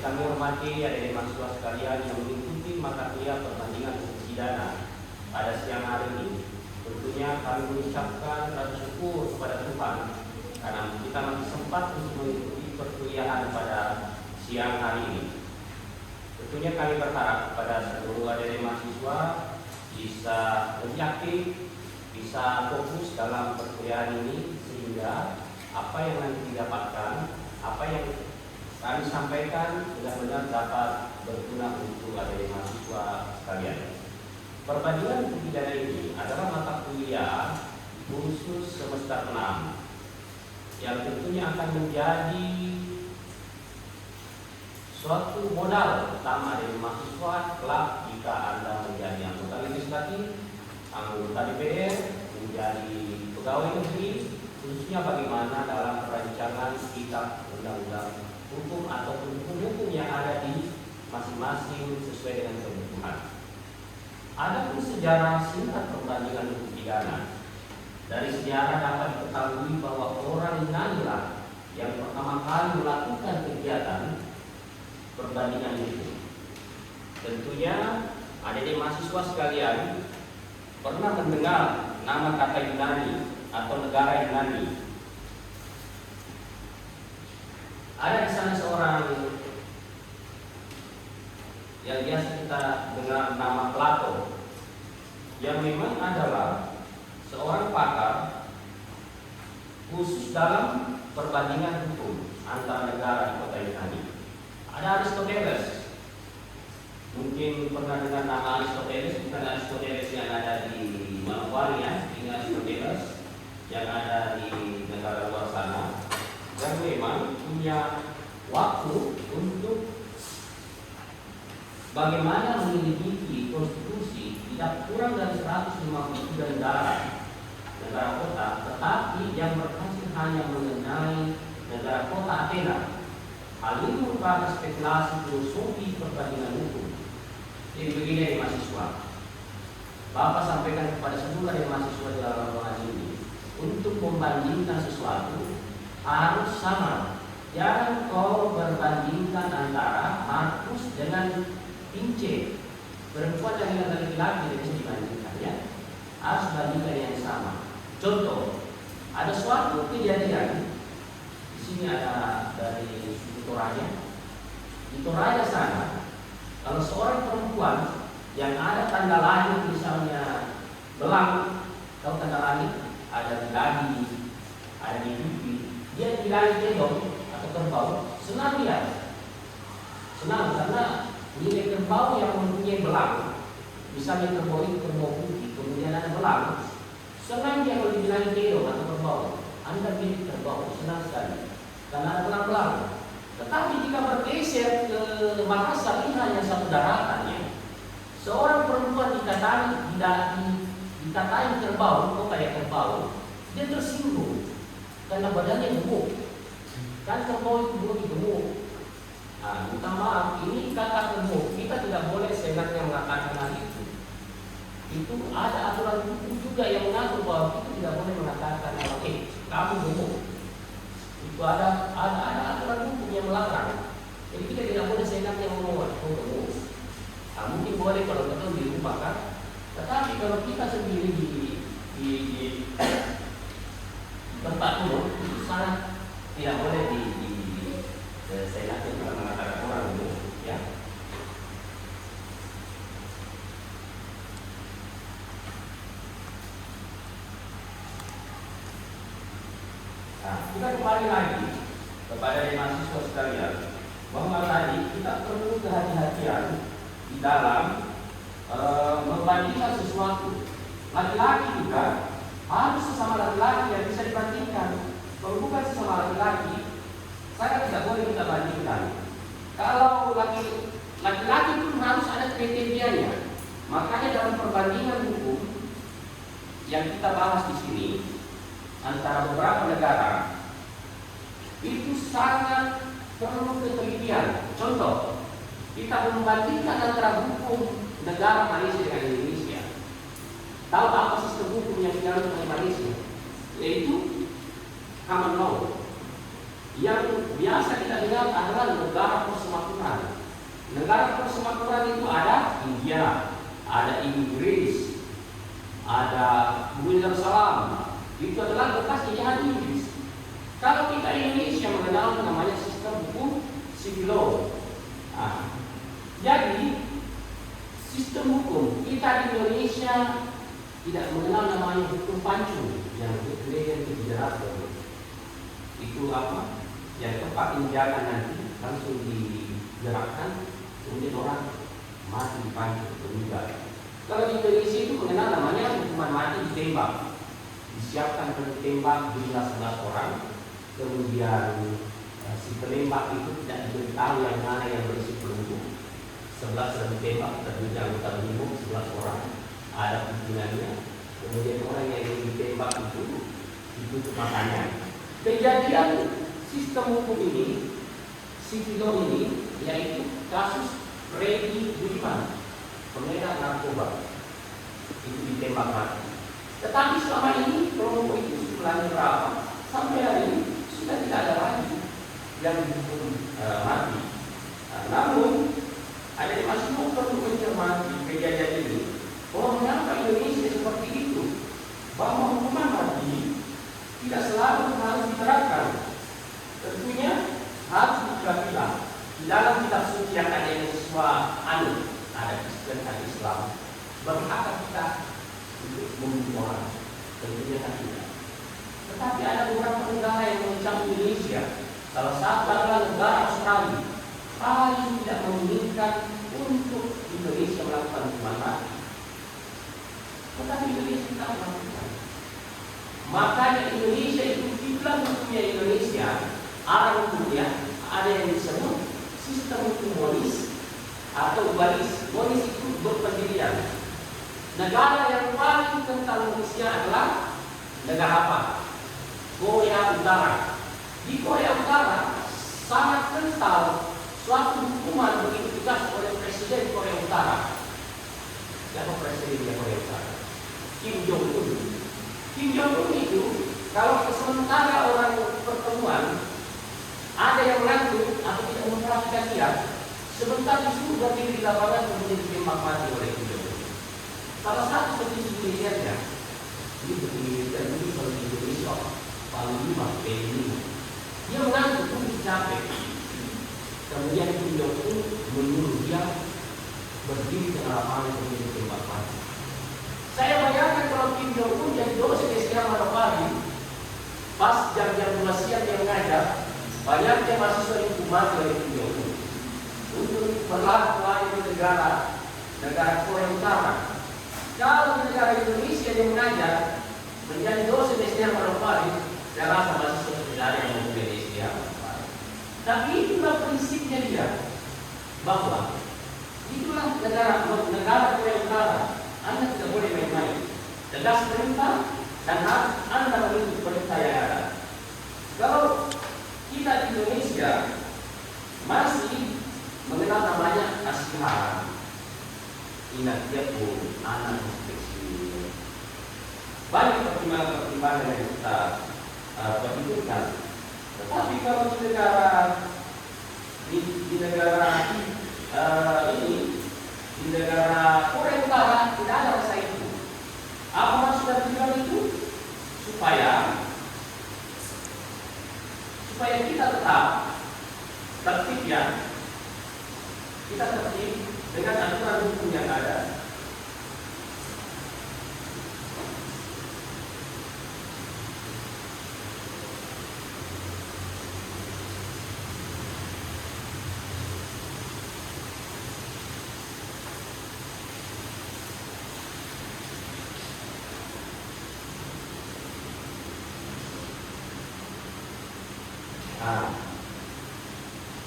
kami hormati adik mahasiswa sekalian yang mengikuti mata kuliah perbandingan hukum pidana pada siang hari ini. Tentunya kami mengucapkan rasa syukur kepada Tuhan karena kita masih sempat untuk mengikuti perkuliahan pada siang hari ini. Tentunya kami berharap kepada seluruh adik mahasiswa bisa lebih aktif, bisa fokus dalam perkuliahan ini sehingga apa yang nanti didapatkan, apa yang kami sampaikan benar-benar dapat berguna untuk adik mahasiswa sekalian. Perbandingan hukum pidana ini adalah mata kuliah khusus semester 6 yang tentunya akan menjadi suatu modal utama dari mahasiswa kelak jika Anda menjadi anggota legislatif, anggota DPR, menjadi pegawai negeri, khususnya bagaimana dalam perancangan kitab undang-undang hukum atau hukum yang ada di masing-masing sesuai dengan kebutuhan. Adapun sejarah singkat perbandingan hukum pidana, dari sejarah dapat diketahui bahwa orang Yunani yang pertama kali melakukan kegiatan perbandingan itu. Tentunya adik-adik mahasiswa sekalian pernah mendengar nama kata Yunani atau negara Yunani. Ada di sana seorang yang biasa kita dengar nama Plato, yang memang adalah seorang pakar khusus dalam perbandingan hukum antara negara di kota Yunani. Ada Aristoteles, mungkin pernah dengar nama Aristoteles, bukan Aristoteles yang ada di Manokwari ya, ini Aristoteles yang ada di negara luar sana, yang memang punya waktu untuk bagaimana menyelidiki konstitusi tidak kurang dari 153 negara kota, tetapi yang berhasil hanya mengenai negara kota Athena. Hal ini merupakan spekulasi filosofi perbandingan hukum. Jadi begini mahasiswa, Bapak sampaikan kepada seluruh mahasiswa di dalam ruangan ini, untuk membandingkan sesuatu harus sama. Jangan kau berbandingkan antara Markus dengan Pince, perempuan dengan laki-laki tidak bisa dibandingkan ya. Harus bandingkan yang sama. Contoh, ada suatu kejadian di sini ada dari Toraja. Di Toraja sana, kalau seorang perempuan yang ada tanda lahir misalnya belang, tahu tanda lahir? Ada di dahi, ada di pipi, dia dibilang kedong atau kerbau, senang dia. Senang karena nilai kerbau yang mempunyai belang, misalnya kerbau itu kerbau putih, kemudian ada belang, senang dia kalau dibilang kedong atau kerbau. Anda milik kerbau, senang sekali karena ada belang-belang. Tetapi jika bergeser ke Makassar, ini hanya satu daratannya. Seorang perempuan dikatain kerbau, kok kayak kerbau, dia tersinggung karena badannya gemuk. Kan kerbau itu dulu gemuk. Nah, minta maaf, ini kata gemuk, kita tidak boleh seenaknya mengatakan hal itu. Itu ada aturan hukum juga yang mengatur bahwa kita tidak boleh mengatakan, oke, kamu gemuk. Itu ada aturan hukum yang melarang. Jadi kita tidak boleh seenaknya ngomong, oh gemuk. Nah, mungkin boleh kalau kita di rumah kan. Tetapi kalau kita sendiri di tempat umum itu sangat tidak boleh saya yakin kalau mengatakan orang itu ya. Nah, kita kembali lagi kepada mahasiswa sekalian bahwa tadi kita perlu kehati-hatian di dalam membandingkan sesuatu. Laki-laki juga harus sesama laki-laki yang bisa dibandingkan. Kalau bukan sesama laki-laki, saya tidak boleh kita bandingkan. Kalau laki-laki pun harus ada kriterianya. Makanya dalam perbandingan hukum yang kita bahas di sini antara beberapa negara itu sangat perlu ketelitian. Contoh, kita membandingkan antara hukum negara Malaysia dengan Indonesia. Tahu apa sistem hukum yang dijalankan oleh Malaysia? Yaitu common law. Yang biasa kita dengar adalah negara persemakmuran. Negara persemakmuran itu ada India, ada Inggris, ada Yerusalem. Itu adalah bekas jajahan Inggris. Kalau kita Indonesia mengenal namanya sistem hukum civil law. Jadi sistem hukum kita di Indonesia tidak mengenal namanya hukum pancung yang kemudian dijelaskan. Itu apa? Yang tempat tindakan nanti langsung digerakkan, kemudian orang mati dipancung meninggal. Kalau di Indonesia itu mengenal namanya hukuman mati ditembak. Disiapkan penembak jumlah 11 orang, kemudian si penembak itu tidak diberitahu yang mana yang berisi peluru. 11 sudah ditembak, terdiri anggota minimum 11 orang, ada pimpinannya. Kemudian orang yang ditembak itu ditutup matanya. Kejadian sistem hukum ini, civil law ini, yaitu kasus Freddy Budiman, pengedar narkoba, itu ditembak mati. Tetapi selama ini kelompok itu jumlahnya berapa? Sampai hari ini sudah tidak ada lagi yang dihukum mati. Namun ada yang masih perlu mencermati kejadian ini. Bahwa mengapa Indonesia seperti itu? Bahwa hukuman mati tidak selalu harus diterapkan. Tentunya harus dipilah-pilah. Di dalam kitab suci yang ada yang siswa ada Kristen, ada Islam. Berhak kita untuk membunuh orang? Tentunya tidak. Tetapi ada beberapa negara yang mengecam Indonesia. Salah satu adalah negara Australia. Paling tidak menginginkan untuk Indonesia melakukan hukuman mati. Tetapi Indonesia tidak melakukan. Makanya Indonesia itu dibilang hukumnya Indonesia, arah hukumnya ada yang disebut sistem hukum monis atau baris. Monis itu berpendirian. Negara yang paling kental monisnya adalah negara apa? Korea Utara. Di Korea Utara sangat kental suatu hukuman begitu tegas oleh Presiden Korea Utara. Siapa Presiden Korea Utara? Kim Jong-un. Kim Jong-un itu kalau sementara orang pertemuan ada yang mengantuk atau tidak memperhatikan dia, sebentar disuruh berdiri di lapangan kemudian ditembak mati oleh Kim Jong-un. Salah satu petisi militernya, ini petisi militer ini kalau di Indonesia Panglima PNI, dia mengantuk pun capek. Kemudian Kim Jong-un menyuruh dia berdiri di lapangan kemudian ditembak mati. Saya bayangkan kalau Kim Jong-un jadi dosen SDA Manokwari, pas jam-jam 2 siang dia mengajar, banyaknya mahasiswa dihukum mati oleh Kim Jong-un untuk berlaku di negara Korea Utara. Kalau di negara Indonesia dia mengajar menjadi dosen SDA Manokwari, saya rasa mahasiswa tidak ada yang mengikuti SDA Manokwari. Tapi itulah prinsipnya dia, bahwa itulah negara Korea Utara. Anda tidak boleh main-main. Tegas perintah dan harus Anda mengikuti perintah yang ada. Kalau kita di Indonesia masih mengenal namanya asyikaran, ingat dia pun anak kecil. Banyak pertimbangan yang kita perhitungkan. Tetapi kalau di negara Korea Utara tidak ada rasa itu. Apa maksud dari bilang itu? Supaya kita tetap tertib ya. Kita tertib dengan aturan hukum yang ada.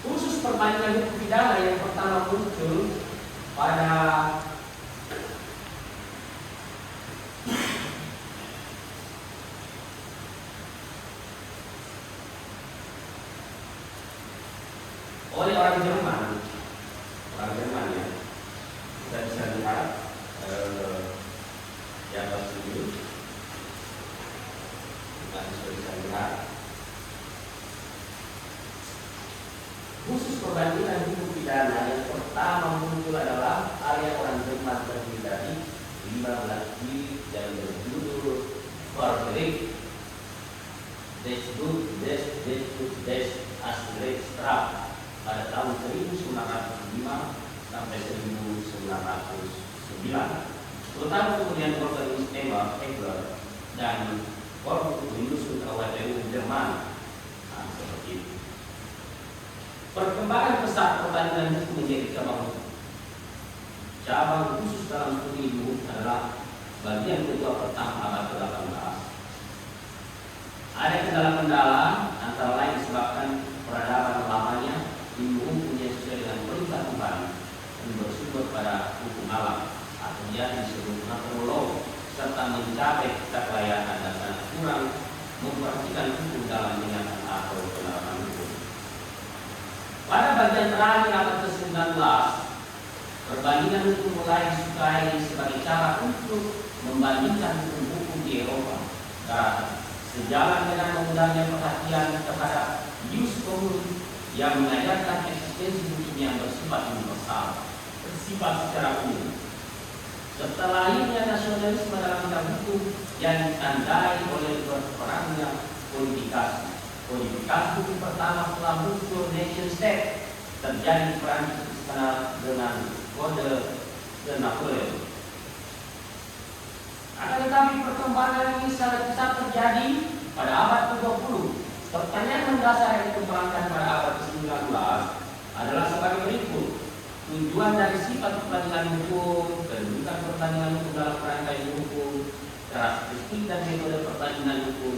Khusus perbandingan hukum pidana yang pertama muncul pada oleh orang Jerman ya. Kita bisa lihat di atas ini, kita bisa lihat Khusus perbandingan hukum pidana yang pertama muncul adalah area orang beriman terdiri dari 15 jilid yang berjudul Verdict Des Astra pada tahun 1905 sampai 1909. Terutama kemudian Cornelius Egler dan Corpus menyusun KWTU Jerman. Nah, seperti itu. Perkembangan pesat pertanian itu menjadi cabang hukum. Cabang khusus dalam studi ilmu adalah bagian kedua pertama abad ke-18. Ada kendala mendalam antara lain disebabkan peradaban lamanya ilmu hukumnya sesuai dengan perintah Tuhan dan bersumber pada hukum alam atau yang disebut naturologi serta mencapai kekayaan dan sangat kurang memperhatikan hukum dalam mengingatkan atau penerapan hukum. Pada bagian terakhir abad ke-19, perbandingan hukum mulai disukai sebagai cara untuk membandingkan hukum-hukum di Eropa. Sejalan dengan memudahnya perhatian terhadap jus communis yang mengajarkan eksistensi hukum yang bersifat universal, bersifat secara umum. Setelah lahirnya nasionalisme dalam bidang hukum yang ditandai oleh berperangnya kodifikasi. Kodifikasi hukum pertama setelah muncul nation state terjadi di Perancis dikenal dengan Kode de Napoleon. Akan tetapi perkembangan ini sangat besar terjadi pada abad ke-20. Pertanyaan mendasar yang dikembangkan pada abad ke-19 adalah sebagai berikut. Tujuan dari sifat pertandingan hukum, kedudukan pertandingan hukum dalam kerangka hukum, karakteristik dan metode pertandingan hukum,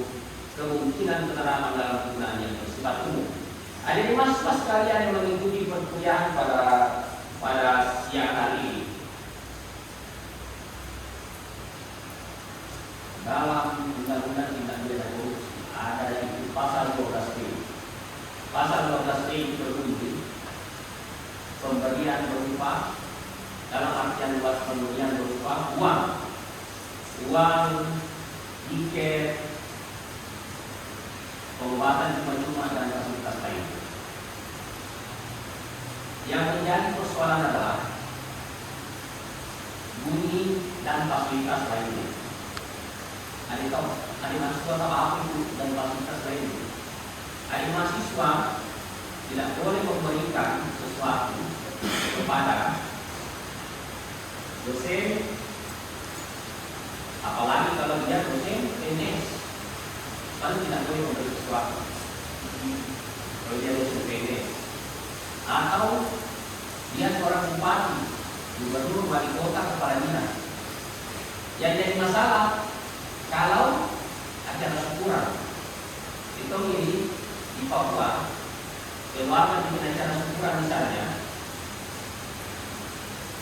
kemungkinan penerapan dalam penggunaan yang bersifat umum. Ada mas-mas sekalian yang mengikuti perkuliahan pada siang hari ini. Dalam undang-undang tindak pidana korupsi ada itu pasal 12B. Pasal 12B itu berbunyi pemberian berupa dalam artian luas pemberian berupa uang, tiket, pengobatan cuma-cuma dan fasilitas lain. Yang menjadi persoalan adalah bunyi dan fasilitas lainnya. Ada mahasiswa tahu apa itu dan fasilitas lainnya. Ada mahasiswa tidak boleh memberikan sesuatu kepada dosen, apalagi kalau dia dosen PNS, lalu tidak boleh memberi sesuatu. Kalau dia dosen PNS, atau dia seorang bupati, gubernur, wali kota, kepala dinas. Yang jadi masalah kalau acara syukuran itu di Papua, keluarga bikin acara syukuran misalnya,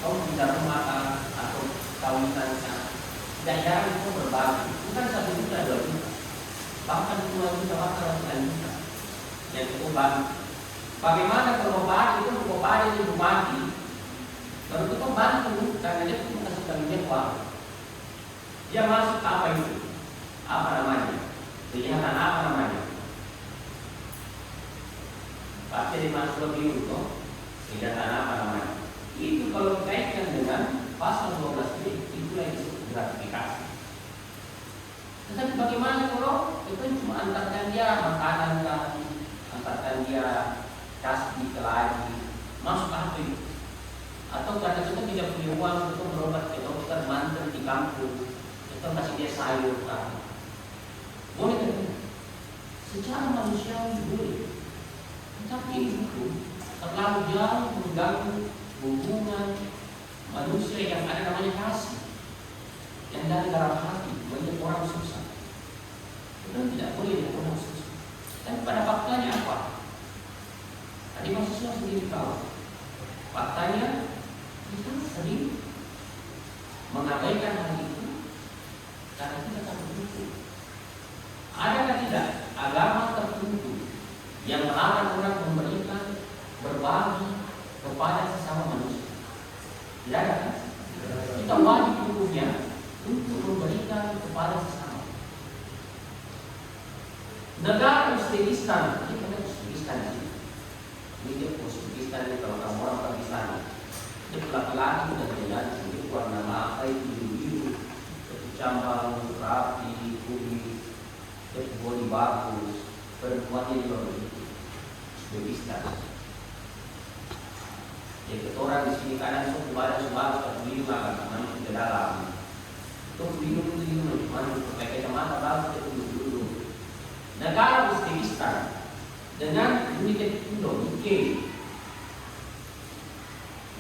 kau tidak rumah atau kawinan, tidak jarang itu berbagi, bukan 1 juta, 2 juta, bahkan 2 juta, bahkan 9 juta yang cukup bantu. Bagaimana kalau bupati itu bupati baru kita bantu karena dia itu kasih dia uang. Dia masuk apa itu? Apa namanya? Kegiatan apa namanya? Pasti dia masuk lebih itu. Kegiatan apa namanya? Itu kalau dikaitkan dengan pasal 12B itu yang disebut gratifikasi. Tetapi bagaimana kalau itu cuma antarkan dia makanan kan, antarkan dia kasih ke lagi, masuk apa itu? Atau karena kita tidak punya uang untuk berobat ke dokter mantan di kampung, kita kasih dia sayur kan? Boleh kan? Secara manusiawi boleh. Tetapi itu terlalu jauh mengganggu hubungan manusia yang ada namanya kasih, yang dari dalam hati banyak orang susah. Itu tidak boleh ada orang susah. Dan pada faktanya apa? Tadi mahasiswa sendiri tahu. Faktanya kita sering mengabaikan hal itu karena kita tak berhukum. Adakah tidak agama tertentu yang melarang orang memberikan berbagi kepada sesama manusia? Tidak ada kan? Kita wajib hukumnya untuk memberikan kepada sesama. Negara Uzbekistan, ini kan Uzbekistan sih. Ini dia Uzbekistan ini, kalau kamu orang pergi sana, dia laki-laki dan jalan sendiri warna apa itu biru, cambang, rapi, kulit, dia body bagus, perempuannya juga begitu. Uzbekistan. Jadi orang di sini kadang suku badan suara seperti ini maka masuk ke dalam. Itu minum, mana pakai kacamata bagus itu dulu. Negara Uzbekistan dengan United Kingdom UK,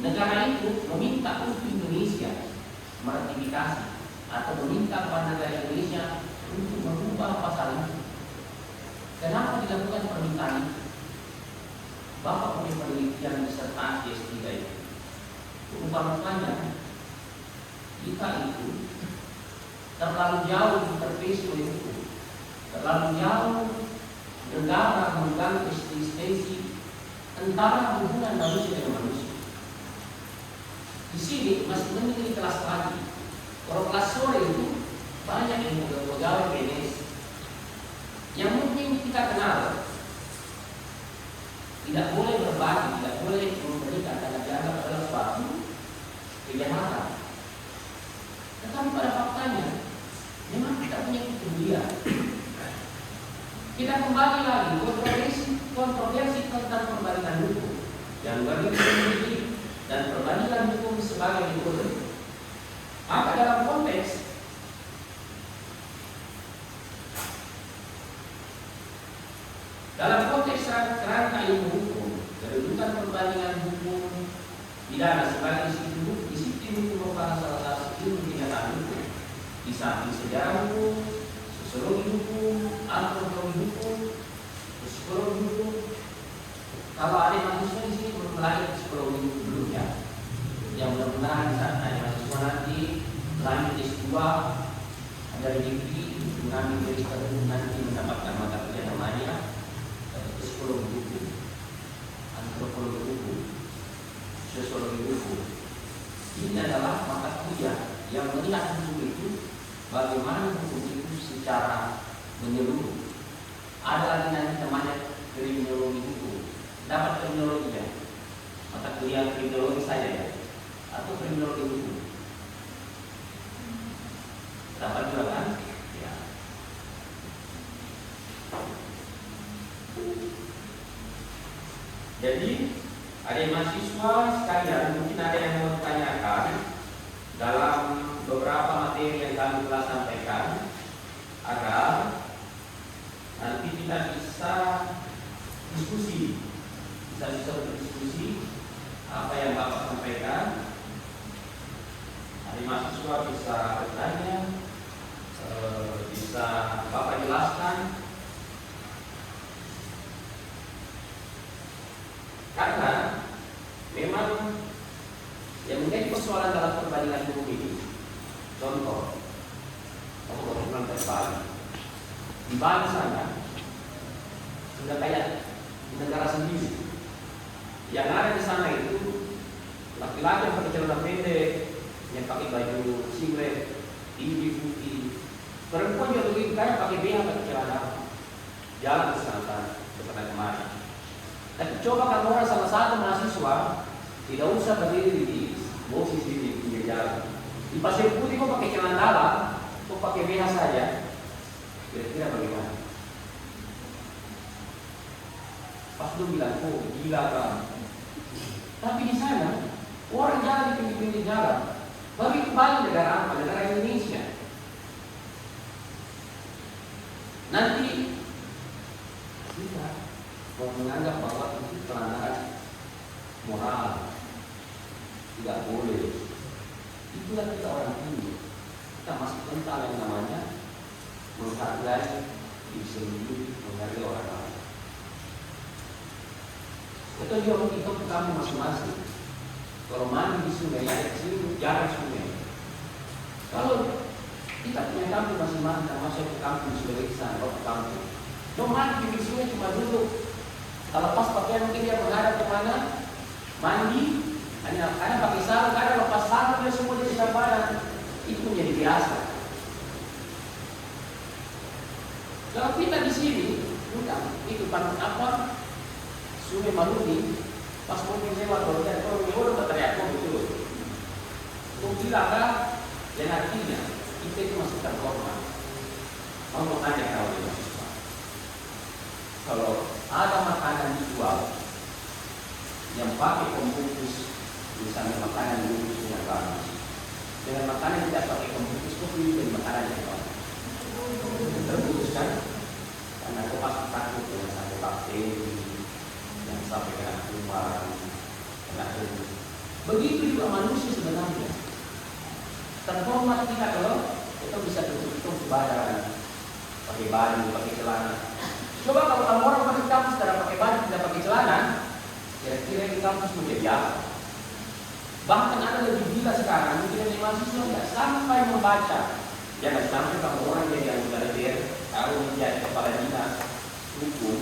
negara itu meminta untuk Indonesia meratifikasi atau meminta kepada negara Indonesia untuk mengubah pasal itu. Kenapa dilakukan permintaan itu? Bapak punya penelitian disertasi S3 itu. Umpamanya kita itu terlalu jauh intervensi oleh hukum, terlalu jauh negara mengganggu eksistensi antara hubungan manusia dengan manusia. Di sini masih mending kelas pagi. Kalau kelas sore itu banyak yang pegawai PNS yang mungkin kita kenal tidak boleh berbagi, tidak boleh memberikan karena dianggap adalah suatu kejahatan. Tetapi pada faktanya memang kita punya kepedulian. Kita kembali lagi kontroversi tentang perbandingan hukum yang bagi sendiri dan perbandingan hukum sebagai metode. Maka dalam konteks kerangka ilmu hukum, kedudukan perbandingan hukum pidana sebagai disiplin hukum merupakan salah satu ilmu kenyataan hukum. Di samping sejarah hukum, sosiologi hukum, antropologi hukum, psikologi hukum. Kalau ada mahasiswa di sini belum belajar psikologi hukum belum ya? Yang mudah-mudahan saat ada mahasiswa nanti lanjut S2 ada rezeki mengambil jurusan hukum nanti mendapatkan mata kuliah namanya psikologi hukum, antropologi hukum, sosiologi hukum. Ini adalah mata kuliah yang melihat hukum itu bagaimana hukum itu secara menyeluruh. Ada lagi nanti temannya kriminologi hukum, dapat kriminologinya, mata kuliah kriminologi saja ya, atau kriminologi hukum. Dapat juga kan? Ya. Jadi ada mahasiswa sekalian mungkin ada yang mau ditanyakan dalam beberapa materi yang kami telah sampaikan agar nanti kita bisa diskusi, bisa berdiskusi apa yang Bapak sampaikan. Ada mahasiswa bisa bertanya, bisa Bapak jelaskan. Karena memang yang menjadi persoalan dalam perbandingan hukum ini, contoh, kamu baru pulang dari Bali, di Bali sana sudah kayak di negara sendiri. Yang ada di sana itu laki-laki yang pakai celana pendek, yang pakai baju singlet, tinggi putih, perempuan juga begitu, kayak pakai BH pakai celana, jalan ke sana ke kemari. Tapi coba kalau orang salah satu mahasiswa tidak usah berdiri di posisi di pinggir jalan, di pasir putih kok pakai celana dalam, kok pakai BH saja, kira-kira bagaimana? Pas lu bilang, oh gila kan? Tapi di sana orang jalan di pinggir-pinggir jalan, bagi kembali negara apa? Negara Indonesia. Nanti kita mau menganggap bahwa itu pelanggaran moral, tidak boleh. Itulah kita orang Hindu. Kita masih kental yang namanya menghargai diri sendiri, menghargai orang lain. Itu juga kita ke kampung masing-masing. Kalau mandi di sungai, ya di sini jarak sungai. Kalau kita punya kampung masing-masing, masuk ke kampung Sulawesi, ke kampung. Mau mandi di sungai cuma duduk. Kalau pas pakaian mungkin dia menghadap kemana, mandi, hanya pakai sarung, kadang lepas sarung dia semua di sebelah badan, itu menjadi biasa. Kalau kita di sini, bukan itu apa? Sungai Maluni, pas mungkin lewat bagian kalau orang berteriak betul. Untuk bilangkah yang artinya kita itu masih terhormat. Mau tanya kalau di mahasiswa, kalau ada makanan dijual yang pakai pembungkus, misalnya makanan bungkus yang bagus, dengan makanan tidak pakai pembungkus, kok pilih dari makanan yang bagus? Terbungkus kan? Karena aku pasti takut dengan satu bakteri yang sampai kena kuman, kena virus. Begitu juga manusia sebenarnya. Terhormat kita kalau kita bisa tutup badan, pakai baju, pakai celana. Coba kalau orang pakai kampus tidak pakai baju, tidak pakai celana, kira-kira di kampus menjadi apa? Bahkan ada lebih gila sekarang, mungkin yang mahasiswa tidak sampai membaca. Jangan sampai kamu orang jadi anggota DPR, kalau menjadi kepala dinas hukum,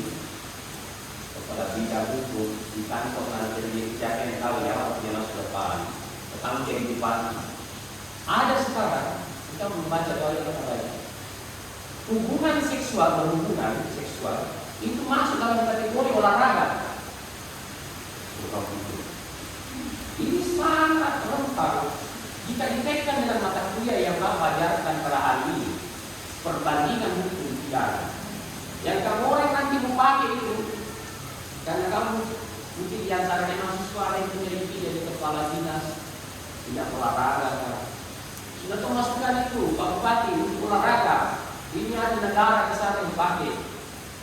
kepala bidang hukum di kantor nanti siapa yang tahu ya dia masuk depan, tentang kehidupan. Ada sekarang kita membaca dari kata-kata hubungan seksual, berhubungan seksual itu masuk dalam kategori olahraga. Ini sangat rentan jika dikaitkan dengan mata kuliah yang Bapak ajarkan pada hari ini, perbandingan hukum pidana. Yang kamu orang nanti mau pakai itu, karena kamu mungkin di antara mahasiswa yang punya jadi kepala dinas tidak olahraga. Sudah memasukkan itu, Pak Bupati untuk olahraga. Ini ada negara di sana yang pakai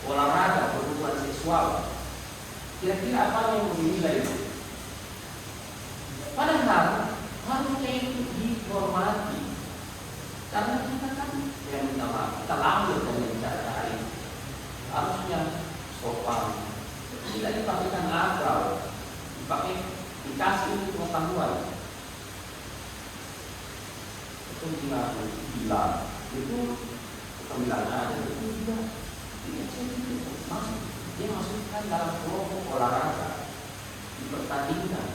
olahraga berhubungan seksual. Kira-kira apa yang dinilai itu? Padahal harusnya itu dihormati. Karena kita kan yang minta maaf, kita lahir dengan cara ini. Harusnya sopan. Tidak dipakaikan akal, dipakai dikasih pengetahuan. Itu bilang itu pembilangan itu juga tidak masuk. Dia masukkan dalam kelompok olahraga dipertandingkan.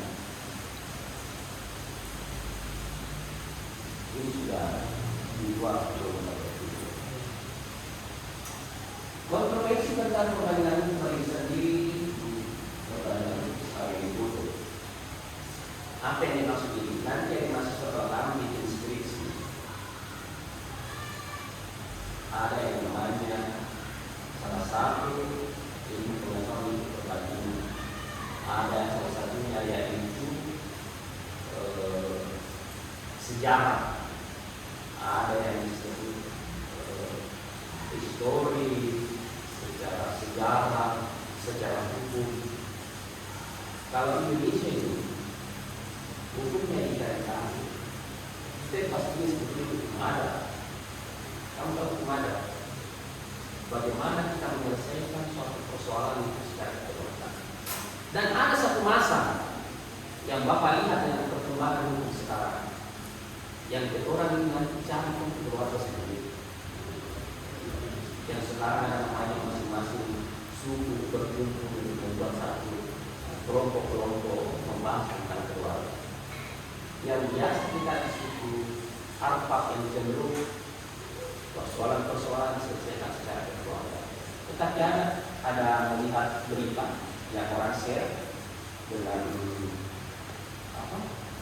Ini sudah di luar kontroversi tentang permainan hukum sendiri pertanyaan hari itu. Apa yang dimaksud ini? Nanti yang masuk pertama bikin skripsi. Ada yang namanya salah satu ilmu pengetahuan perbandingan. Ada salah satunya yaitu sejarah. Ada yang disebut histori, sejarah, sejarah hukum. Kalau Indonesia ini hukumnya tidak tahu. Kita pasti seperti itu ada. Kamu tahu hukum ada. Bagaimana kita menyelesaikan suatu persoalan itu secara keseluruhan. Dan ada satu masa yang Bapak lihat dengan perkembangan hukum sekarang. Yang orang ini nanti cari untuk keluarga sendiri. Yang sekarang ada namanya masing-masing suku berkumpul untuk membuat satu kelompok-kelompok membahas tentang keluarga. Yang biasa kita di suku Arfak yang cenderung persoalan-persoalan selesaikan secara keluarga. Tetapi ada melihat berita yang orang share dengan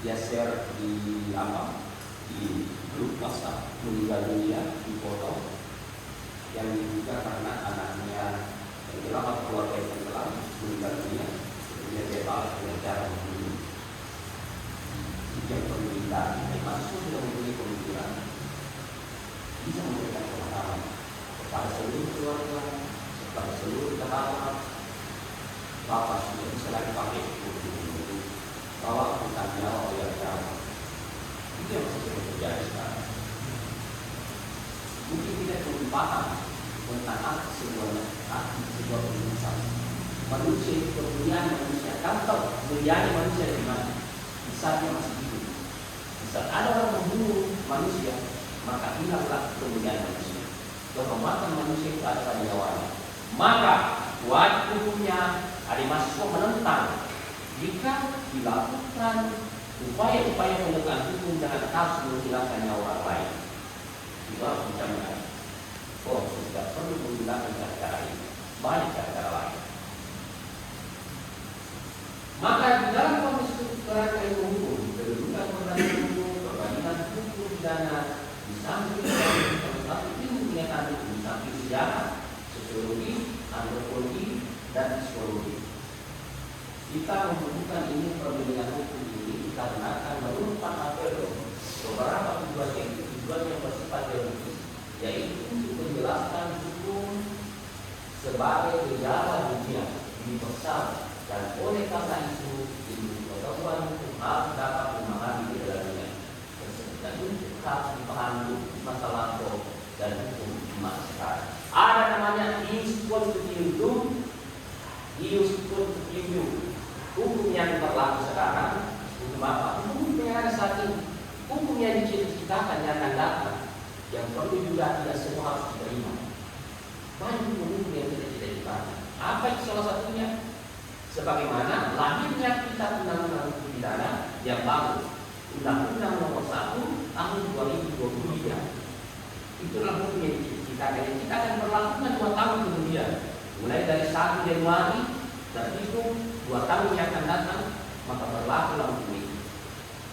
dia share di di grup WhatsApp meninggal dunia di foto yang diduga karena anaknya yang dirawat keluarga yang tenggelam meninggal dunia, kemudian dia balas dengan cara membunuh. Yang pemerintahan masuk sudah mempunyai pemikiran bisa memberikan pemahaman kepada seluruh keluarga, kepada seluruh kerabat. Bapak sudah bisa lagi pakai untuk bahwa tentang nyawa yang jauh. Itu yang masih terjadi sekarang. Mungkin tidak perlu paham tentang sebuah kehidupan. Manusia itu kemuliaan manusia. Kamu tahu kemuliaan manusia di mana? Di saat dia masih hidup. Di saat ada orang membunuh manusia, maka hilanglah kemuliaan manusia. Kehormatan manusia itu ada pada nyawanya. Maka wajib hukumnya ada mahasiswa menentang jika dilakukan upaya-upaya penegakan hukum dengan harus menghilangkan nyawa orang lain. Itu harus dicampurkan. Oh, tidak perlu menggunakan cara-cara ini. Banyak cara-cara lain. sosiologi, antropologi, dan psikologi. Kita membutuhkan ini perbedaan hukum ini dikarenakan menurut Pak Apelo beberapa tujuan yang bersifat teoritis, yaitu untuk menjelaskan hukum sebagai gejala dunia universal, dan oleh karena itu pengetahuan hukum harus dapat memahami di dalamnya, dan untuk harus dipahami masa lampau dan hukum masa sekarang. Ada namanya ius constituendum, ius constituendum, hukum yang berlaku sekarang. Hukum apa? Hukum yang ada saat ini, hukum yang diciptakan yang akan datang, yang perlu juga tidak semua harus diterima. Banyak hukum yang tidak diterima. Apa itu salah satunya? Sebagaimana lahirnya kitab undang-undang hukum pidana yang baru, Undang-Undang Nomor 1 Tahun 2023. Itulah hukum yang diciptakan. Kita akan berlakukan 2 tahun kemudian, mulai dari 1 Januari dan itu 2 tahun yang akan datang, maka berlakulah hukum ini.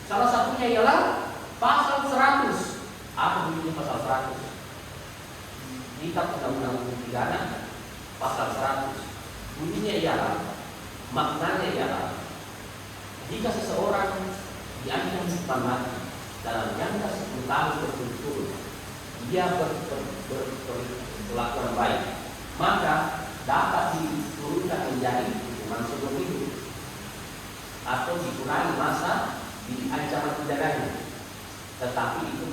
Salah satunya ialah pasal 100. Apa bunyinya pasal 100? Kitab Undang-Undang Hukum Pidana pasal 100. Bunyinya ialah, maknanya ialah, jika seseorang diancam hukuman mati dalam jangka 10 tahun berturut-turut, dia berkelakuan baik, maka dapat diturunkan menjadi hukuman seumur hidup atau dikurangi masa di ancaman pidananya. Tetapi itu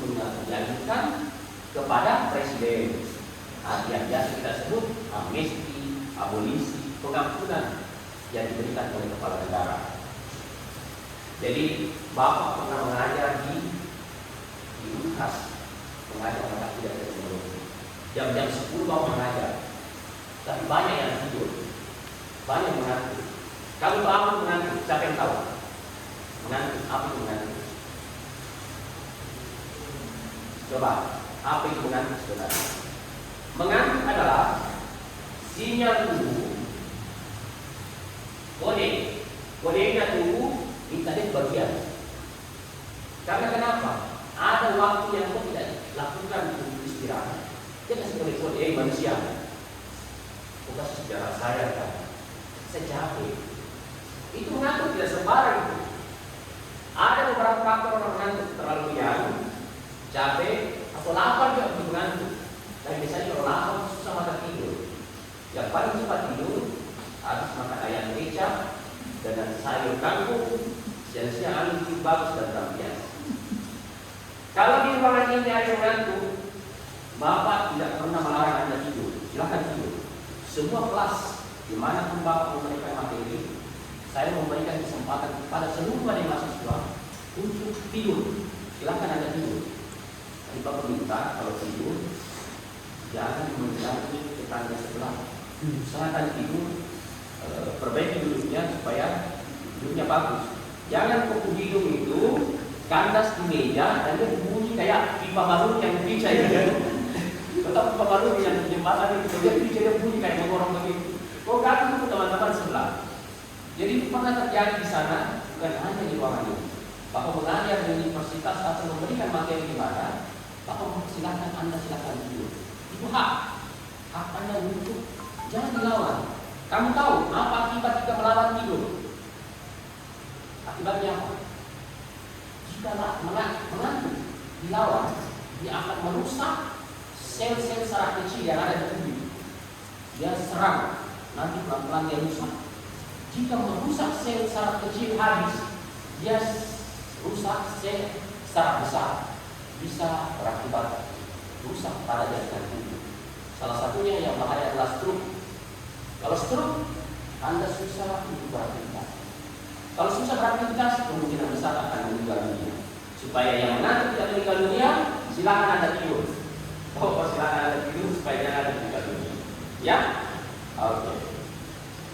diajukan kepada presiden. Yang biasa kita sebut amnesti, abolisi, pengampunan yang diberikan oleh kepala negara. Jadi Bapak pernah mengajar di UNHAS, mengajar anak tidak teknologi. Jam-jam 10 Bapak mengajar, tapi banyak yang tidur, banyak mengantuk. Kalau Bapak mengantuk, siapa yang tahu? Mengantuk, apa itu mengantuk? Coba, apa itu mengantuk sebenarnya? Mengantuk adalah sinyal tubuh, kodenya tubuh minta dia bagian. Karena kenapa? Ada waktu yang kau tidak lakukan untuk istirahat. Dia kasih kode manusia. Bukan sejarah saya kan, saya capek. Itu mengantuk tidak sembarang itu. Ada beberapa faktor orang mengantuk, terlalu yang capek atau lapar juga untuk mengantuk. Dan biasanya kalau lapar susah makan tidur. Yang paling cepat tidur habis makan ayam kecap dengan sayur kangkung, siang-siang angin itu bagus dan rampian. Kalau di ruangan ini ada yang mengantuk, Bapak tidak pernah melarang Anda tidur. Silakan tidur. Semua kelas dimanapun Bapak memberikan materi, saya memberikan kesempatan kepada seluruh mahasiswa untuk tidur. Silakan Anda tidur. Tapi Bapak minta kalau tidur jangan mengganggu tetangga sebelah. Silakan tidur, perbaiki duduknya supaya duduknya bagus. Jangan kuku hidung itu kandas di meja dan dia bunyi kayak pipa balon yang pica itu. Tetap pipa balon yang jembatan itu dia pica, dia bunyi kayak mengorong begitu. Kau ganggu teman-teman sebelah. Jadi pernah terjadi di sana, bukan hanya di ruangan ini. Bapak mengajar di universitas atau memberikan materi di mana, Bapak silakan Anda silakan tidur. Itu hak Anda untuk jangan dilawan. Kamu tahu apa akibat jika melawan tidur? Akibatnya apa? Jika mengantuk dilawan, dia akan merusak sel-sel saraf kecil yang ada di tubuh. Dia serang, nanti pelan-pelan dia rusak. Jika merusak sel saraf kecil habis, dia rusak sel saraf besar, bisa berakibat rusak pada jaringan tubuh. Salah satunya yang bahaya adalah stroke. Kalau stroke, Anda susah untuk beraktivitas. Kalau susah beraktivitas, kemungkinan besar akan meninggal dunia. Supaya yang mengantuk tidak meninggal dunia, silakan Anda tidur. Silakan Anda tidur supaya jangan ada meninggal dunia. Ya? Oke.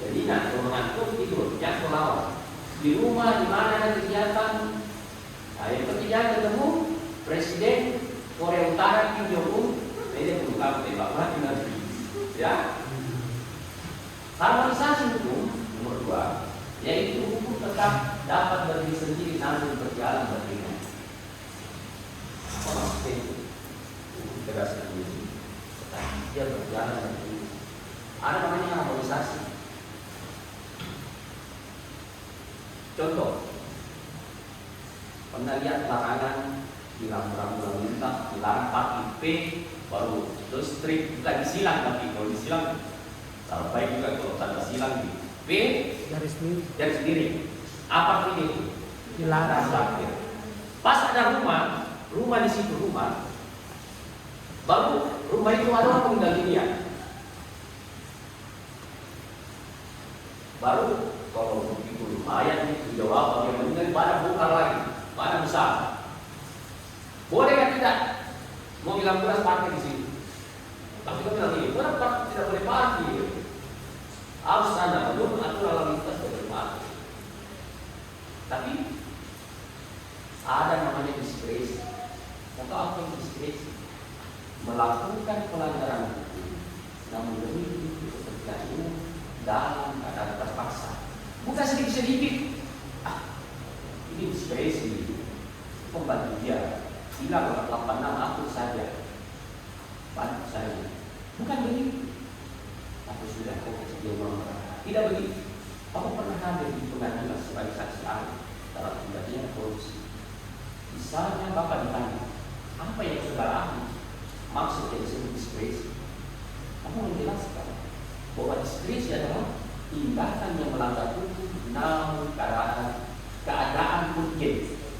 Jadi kalau mengantuk tidur, jangan melawan. Di rumah, di mana ada kegiatan, yang ketiga ketemu Presiden Korea Utara Kim Jong Un, ini bukan tembak mati nanti. Ya? Harmonisasi hukum nomor 2, yaitu hukum tetap dapat berdiri sendiri namun berjalan beriringan. Apa maksudnya itu? Hukum tegas sendiri, tetapi dia berjalan beriringan. Ada namanya harmonisasi. Contoh, pernah lihat larangan di rambu-rambu lalu lintas dilarang pakai P baru terus strip, bukan disilang, tapi kalau disilang salah baik juga kalau tanda silang di P garis miring. Apa artinya itu? Dilarang. Pas ada rumah di situ baru rumah itu ada pengendalinya. Baru kalau begitu lumayan itu jawab bagaimana pada bongkar lagi, pada besar. Boleh kan tidak? Mau bilang kurang parkir di sini. Tapi kan bilang ini, kurang tidak boleh parkir. Harus ada menurut aturan lalu lintas boleh parkir. Tapi ada namanya diskresi. Atau apa yang diskresi? Melakukan pelanggaran hukum namun memiliki kepentingan umum dalam keadaan terpaksa. Bukan sedikit-sedikit. Ini diskresi. Pembantu dia. Silang 86 atur saja. Bantu saja. Bukan begitu. Aku sudah tidak begitu. Aku pernah hadir di pengadilan sebagai saksi ahli dalam kejadian korupsi. Misalnya Bapak ditanya, apa yang saudara ahli maksud yang disebut diskresi? Aku menjelaskan bahwa diskresi adalah tindakan yang melanggar hukum namun keadaan urgen.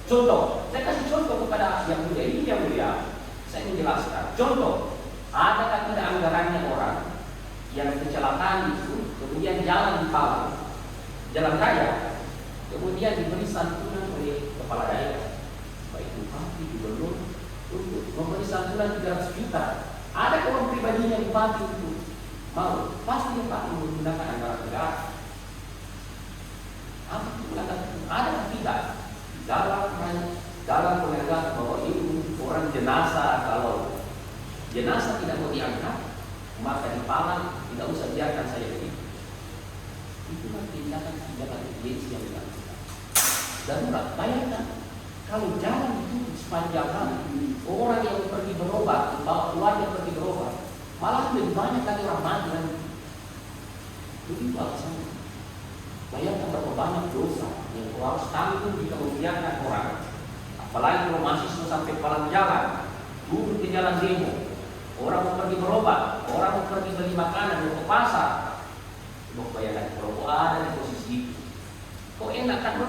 Contoh, saya kasih contoh kepada yang mulia ini, yang mulia. Saya menjelaskan. Contoh, adakah tidak anggarannya orang yang kecelakaan itu, kemudian jalan di Palang, jalan raya, kemudian diberi santunan oleh kepala daerah, baik bupati, gubernur, untuk memberi santunan 300 juta. Ada orang pribadinya bupati itu mau, pasti dia pakai menggunakan anggaran negara. Apa itu mengatakan? Ada atau tidak? Dalam penegak bahwa ini orang jenazah, kalau jenazah tidak mau diangkat, maka di Palang tidak usah biarkan saya begitu. Itu tindakan urgensi yang dilakukan. Darurat, bayangkan kalau jalan itu sepanjang hari, orang yang pergi berobat, keluarga pergi berobat, malah lebih banyak lagi orang mati dan begitu alasannya. Bayangkan berapa banyak dosa yang kau harus tanggung jika membiarkan orang. Apalagi kalau mahasiswa sampai Palang jalan, turun ke jalan demo, orang mau pergi berobat, orang mau pergi beli makanan, mau ke pasar. Mau bayangkan kalau ada di posisi itu, kok enak kan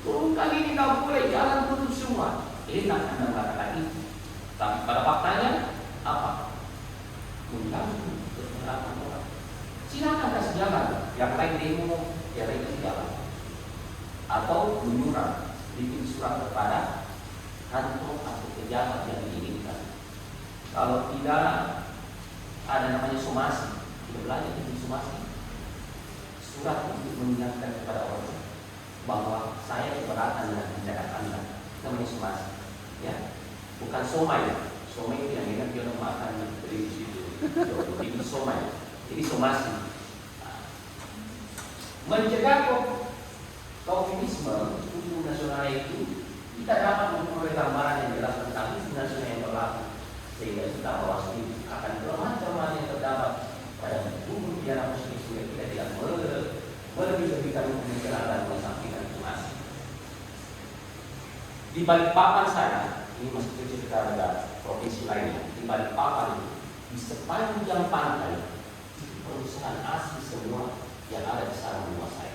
turun kali ini tak boleh, jalan tutup semua. Enak Anda mengatakan itu, tapi pada faktanya apa? Mengganggu keselamatan orang. Silakan kasih jalan, yang lain demo, yang lain kasih jalan. Atau menyurat, bikin surat kepada kantor atau pejabat yang diinginkan. Kalau tidak ada namanya somasi, tidak belajar di somasi, surat untuk mengingatkan kepada orang bahwa saya keberatan dengan tindakan Anda, namanya somasi, ya, bukan somai. Somai itu yang enak dia makan dari situ, jadi somai, jadi somasi. Mencegah komunisme, hukum nasional itu kita dapat memperoleh gambaran yang jelas tentang hukum nasional yang berlaku, sehingga kita Bawaslu akan kelemahan yang terdapat pada hukum pidana muslim sehingga kita tidak melebih-lebihkan hukum nasional dan mengesampingkan informasi. Di Balikpapan sana, ini masih cerita ada provinsi lainnya. Di Balikpapan itu, di sepanjang pantai, perusahaan asli semua yang ada di sana menguasai.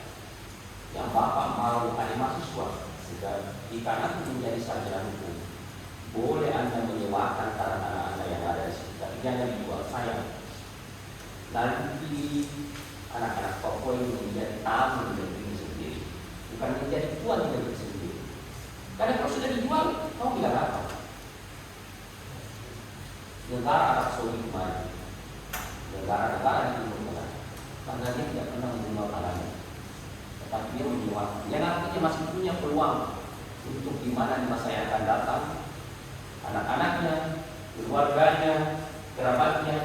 Yang Bapak mau ada mahasiswa, sehingga jika nanti menjadi sarjana hukum, boleh Anda menyewakan tanah Anda yang ada di situ, tapi jangan dijual, sayang. Nanti anak-anak Papua ini menjadi tamu di negeri sendiri, bukan menjadi tuan di negeri sendiri. Karena kalau sudah dijual, kamu bilang apa? Negara Arab Saudi kemarin, negara-negara di Timur Tengah, karena dia tidak pernah menjual tanahnya, tetapi dia menjual, yang artinya masih punya peluang untuk di mana di masa yang akan datang, anak-anaknya, keluarganya, kerabatnya,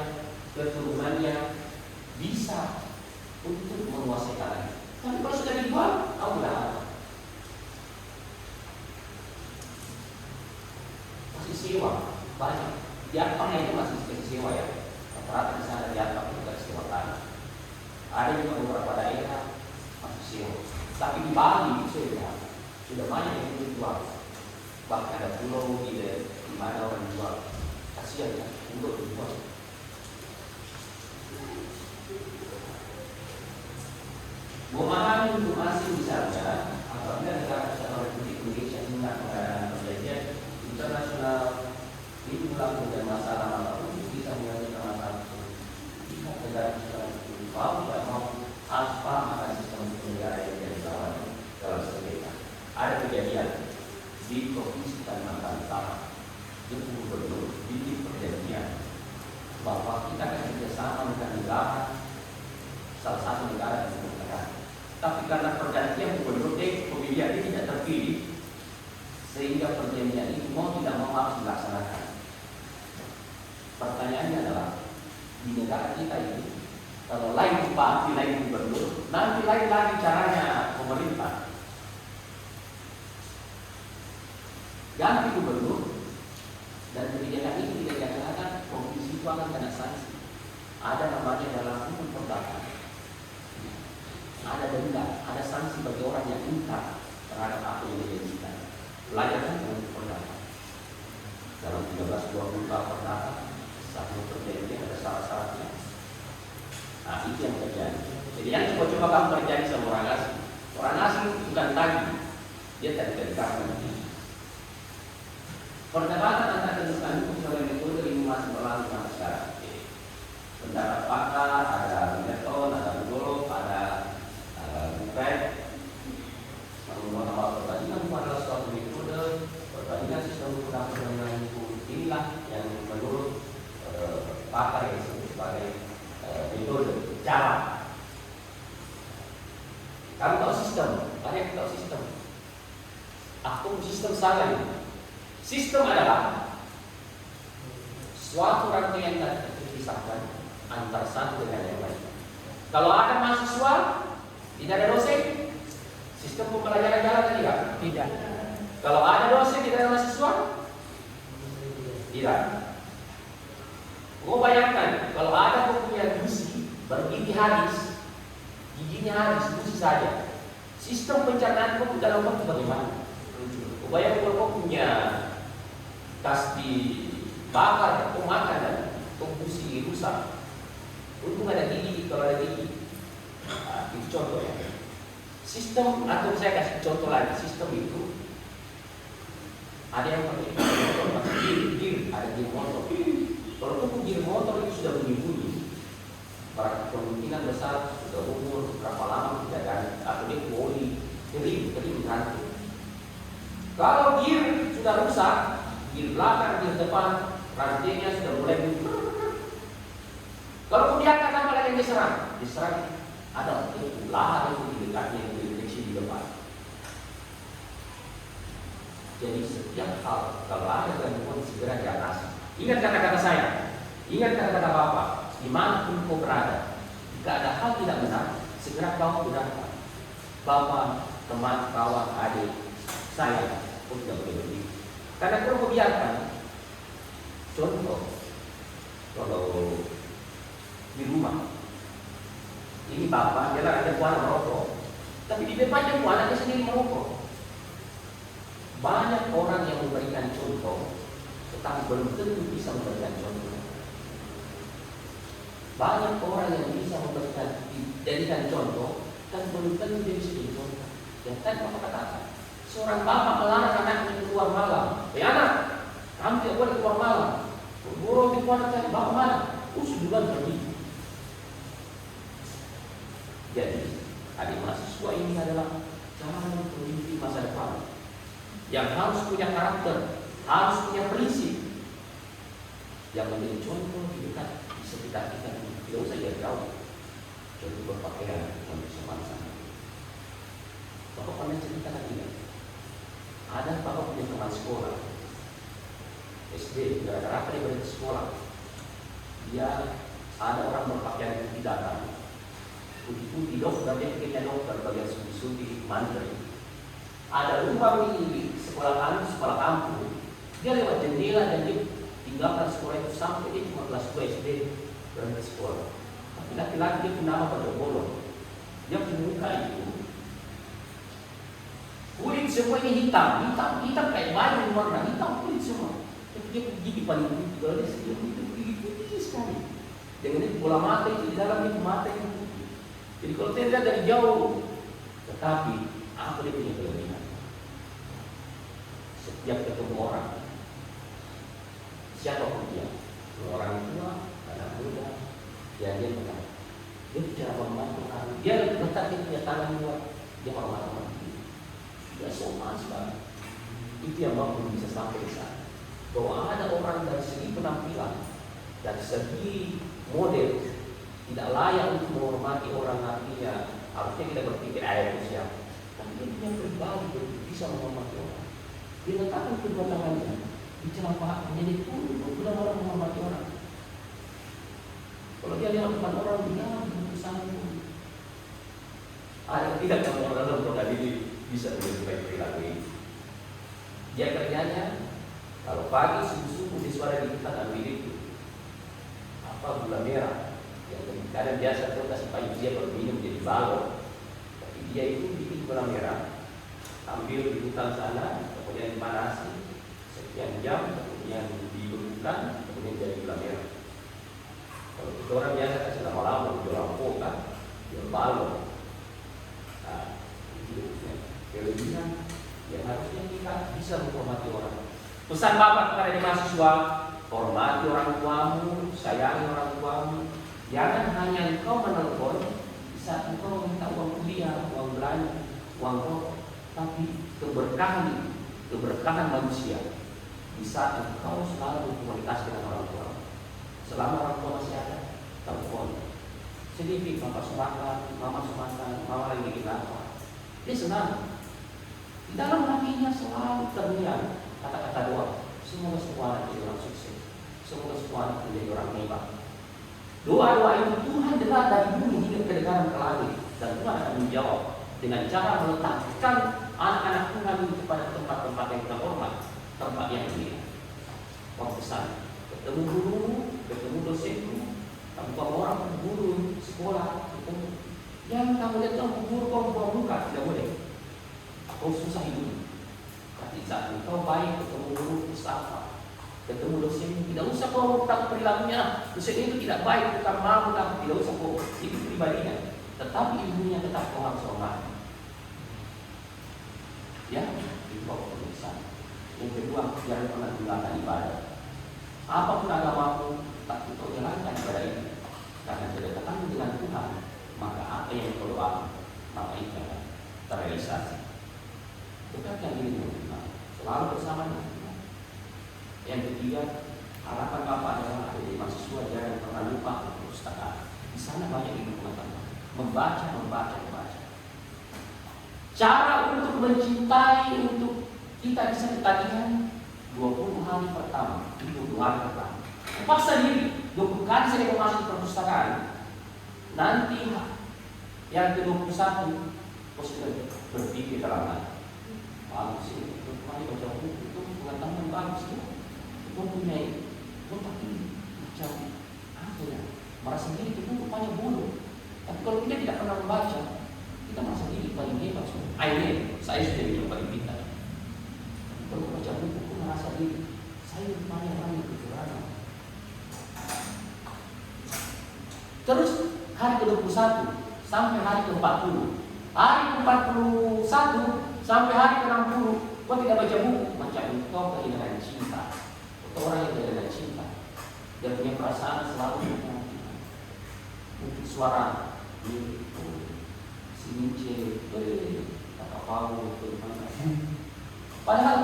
keturunannya bisa untuk menguasai tanahnya. Tapi kalau sudah dijual, kamu bilang apa? Masih sewa, banyak. Di Atang itu masih sewa ya. Rata-rata di sana di Atang juga sewa tanah. Ada juga beberapa daerah masih sewa. Tapi di Bali saya lihat sudah banyak yang dijual. Bahkan ada pulau di mana orang jual. Kasihan ya, untuk dijual. Memahami hukum asing misalnya, apabila negara Kesatuan Republik Indonesia hendak mengadakan perjanjian internasional ini ulang dengan masalah untuk bisa menyelesaikan masalah tersebut. Jika negara Kesatuan Republik mau tidak mau apa maka sistem hukum negara yang jadi lawan dalam sengketa. Ada kejadian di provinsi Kalimantan Utara, di gubernur bikin perjanjian bahwa kita akan kerjasama dengan negara, salah satu negara yang menggunakan. Tapi karena pergantian gubernur pemilihan ini tidak terpilih, sehingga perjanjian itu mau tidak mau harus dilaksanakan. Pertanyaannya adalah di negara kita ini, kalau lain bupati, lain gubernur, nanti lain lagi caranya pemerintah. Ganti gubernur dan kebijakan ini tidak dilaksanakan, provinsi itu akan kena sanksi. Ada namanya dalam hukum perdata. Ada denda, ada sanksi bagi orang yang ingkar terhadap apa yang dijanjikan. Belajarkan dengan perdata. Dalam 13-20 tahun perdata, satu perjanjian ada syarat-syaratnya. Nah, itu yang terjadi. Jadi yang coba-coba kamu terjadi sama orang asing. Orang asing bukan tagih, dia tidak dikasih nanti. Perdebatan antara kedudukan hukum sebagai metode ini masih berlangsung sampai sekarang. Pendapat pakar, ada Milton, ada Rudolf, ada Bukan. Mengenai perbandingan hukum adalah suatu metode perbandingan sistem hukum dan perbandingan hukum. Inilah yang menurut pakar yang disebut sebagai metode cara. Kamu tahu sistem, banyak tahu sistem. Aku sistem salah ini. Sistem adalah suatu rangkaian yang terpisahkan antara satu dengan yang lain. Kalau ada mahasiswa, tidak ada dosen, sistem pembelajaran jalan tidak? Tidak. Kalau ada dosen, tidak ada mahasiswa? Tidak. Kau bayangkan, kalau ada kau punya gusi, bergigi habis, giginya habis, gusi saja. Sistem pencernaan kau dalam waktu bagaimana? Kau bayangkan kalau kau punya tas dibakar, kau makan dan kau gusi rusak. Untung ada gigi, kalau ada gigi. Nah, itu contoh ya. Sistem, atau saya kasih contoh lagi, sistem itu ada yang pakai gear, ada gear motor. Kalau itu gear motor itu sudah bunyi-bunyi, kemungkinan besar sudah umur berapa lama tidak ganti, atau dia oli, kering ganti. Kalau gear sudah rusak, gear belakang, gear depan, rantainya sudah mulai bunyi. Kalau kemudian apa lagi yang diserang ada lahar itu di dekatnya yang dideteksi di depan. Jadi setiap hal kalau ada gangguan segera diatasi. Ingat kata-kata saya, ingat kata-kata Bapak, dimanapun kau berada, jika ada hal tidak benar, segera kau berangkat. Bapak, teman, kawan, adik, saya pun tidak boleh begitu. Karena kalau kau biarkan, contoh, kalau di rumah, ini bapak, dia ada puan merokok, tapi di depannya puan anaknya sendiri merokok. Banyak orang yang memberikan contoh, tetapi belum tentu bisa memberikan contoh. Banyak orang yang bisa dijadikan contoh, dan belum tentu dia bisa jadi contoh. Dan tadi bapak katakan, seorang bapak melarang anaknya keluar malam. Anak, kamu tidak boleh keluar malam. Burung di keluar tadi, bapak mana? Duluan pergi. Jadi, adik mahasiswa ini adalah calon pemimpin masa depan yang harus punya karakter, harus punya prinsip, yang menjadi contoh di dekat di sekitar kita. Tidak usah jauh, contoh berpakaian yang bersopan sana. Bapak pernah ceritakan tidak? Ada bapak punya teman sekolah SD, gara-gara apa dia berada di sekolah? Dia ada orang berpakaian putih datang. Putih-putih dokter, dia pikirnya dokter bagian suntik mandiri. Ada lubang di sekolah kampung. Dia lewat jendela dan dia tinggalkan sekolah itu sampai dia cuma kelas 2 SD berhenti sekolah. Tapi laki-laki dia punya nama pada bolong. Dia punya muka itu kulit semua ini hitam kayak bayi warna hitam kulit semua. Tapi dia gigi paling putih. Kalau dia sedih itu gigi putih sekali. Dengan itu bola mata itu di dalam itu mata itu putih. Jadi kalau saya lihat dari jauh, tetapi apa dia punya kelebihan? Setiap ketemu orang, siapapun dia, orang tua, anak muda, dia benar. Dia bicara membantu orang. Dia letak dia punya tangan buat dia hormat. Dia sopan sekali. Itu yang mampu bisa sampai ke sana. Bahwa ada orang dari segi penampilan, dari segi model tidak layak untuk menghormati orang, artinya harusnya kita berpikir itu siapa. Tapi dia punya pribadi bisa menghormati orang. Dia letakkan kedua tangannya di celah pahanya, dia pun orang menghormati orang. Kalau dia lihat depan orang, dia berusaha pun. Ada tidak kalau orang dalam produk ini bisa menjadi perilaku ini. Dia kerjanya kalau pagi subuh-subuh di suara di kita ambil itu gula merah yang kadang biasa kita kasih payung dia kalau minum jadi balon, tapi dia itu bikin gula merah, ambil di hutan sana, kemudian dipanasi sekian jam, kemudian dibekukan, kemudian jadi gula merah. Kalau kita orang biasa kasih lama-lama jual lampu kan, jual balon. Nah, itu kelebihan yang harusnya kita bisa menghormati orang. Pesan Bapak kepada mahasiswa, hormati orang tuamu, sayangi orang tuamu. Jangan hanya engkau menelpon saat engkau minta uang kuliah, uang belanja, uang rokok, tapi keberkahan manusia di saat engkau selalu berkomunikasi dengan orang tua. Selama orang tua masih ada, telepon. Sedikit Bapak semakan, Mama semakan, Mama lagi bikin apa. Dia senang. Di dalam hatinya selalu terlihat kata-kata doa. Semoga semua anak jadi orang sukses. Semoga semua anak menjadi orang hebat. Doa-doa itu Tuhan dengar dari bumi hingga kedengaran ke langit. Dan Tuhan akan menjawab dengan cara meletakkan anak-anak Tuhan itu pada tempat-tempat yang terhormat, tempat yang mulia. Waktu sana ketemu guru, ketemu dosenmu, tanpa orang guru sekolah, ketemu. Jangan kamu lihat kamu guru kau buang muka, tidak boleh. Kau susah hidup. Tapi saat engkau baik ketemu guru, sapa, ketemu dosen, tidak usah kau tahu perilakunya. Dosen itu tidak baik, bukan malu lah, tidak usah kau itu pribadinya. Tetapi ilmunya tetap kau harus hormati. Ya, itu kau penulisan. Yang kedua, jangan pernah gunakan ibadah. Apapun agamamu, tak untuk jalankan ibadah ini. Karena kedekatan dengan Tuhan, maka apa yang kau doakan, maka itu akan terrealisasi. Dekatkan diri dengan Tuhan, selalu bersama dengan Tuhan. Yang ketiga, harapan Bapak adalah adik mahasiswa jangan pernah lupa perpustakaan. Di sana banyak ilmu pengetahuan. Membaca. Cara untuk mencintai, untuk kita bisa ketagihan 20 hari pertama, 20 hari pertama. Paksa diri, 20 kali saya mau masuk perpustakaan. Nanti yang ke-21 kau sudah berpikir dalam hati. Bagus sih, itu kemarin baca buku itu pengetahuan bagus ya. Itu punya otak ini macam apa ya? Merasa diri itu rupanya bodoh. Tapi kalau kita tidak pernah membaca, kita merasa diri paling hebat. Saya sudah bilang paling pintar. Kalau baca buku, aku merasa diri saya rupanya orang yang kecurangan. Terus hari ke-21 sampai hari ke-40, hari ke-41 sampai hari ke-60, kau tidak baca buku, macam kau kehilangan cinta. Atau orang yang kehilangan cinta, dia punya perasaan selalu menyakitkan. Mungkin suara si Mince, kata Paul, padahal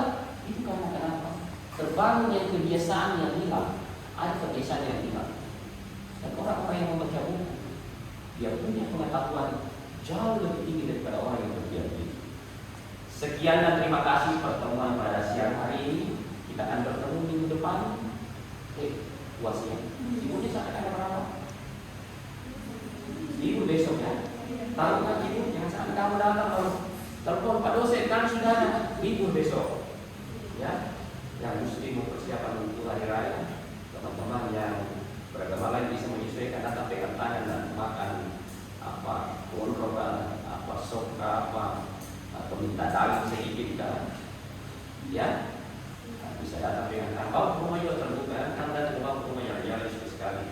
itu karena kenapa? Terbangun yang kebiasaan yang hilang, ada kebiasaan yang hilang. Dan orang-orang yang membaca buku, dia punya pengetahuan jauh lebih tinggi daripada orang yang berdiam diri. Sekian dan terima kasih pertemuan pada siang hari ini. Kita akan bertemu minggu depan. Puasnya. Ibunya sampai ada berapa? Ibu besok ya. Tahu kan ibu? Jangan sampai kamu datang kalau telepon Pak dosen kan sudah ada. Ibu besok. Ya. Yang mesti mempersiapkan untuk hari raya. Teman-teman yang beragama lain bisa menyesuaikan data pegang tangan dan makan apa kontrol apa sop apa atau minta daging sedikit kan, ya bisa datang pegang tangan. Bawa ke rumah juga terbuka kan, datang bawa ke rumah yang realistis sekali.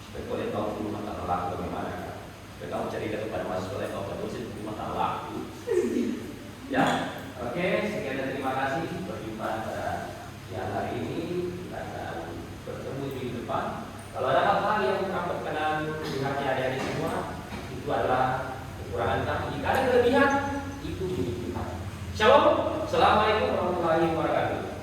Supaya kau lihat bawa ke rumah tak laku bagaimana kan. Supaya kamu cerita kepada mahasiswa yang bawa ke rumah tak laku. Ya, oke, sekian dan terima kasih. Berjumpa pada siang hari ini. Kita akan bertemu di minggu depan. Kalau ada hal-hal yang kamu berkenan di hati adik-adik semua, itu adalah kekurangan kami. Jika ada kelebihan, itu milik Tuhan. Shalom, assalamualaikum warahmatullahi wabarakatuh.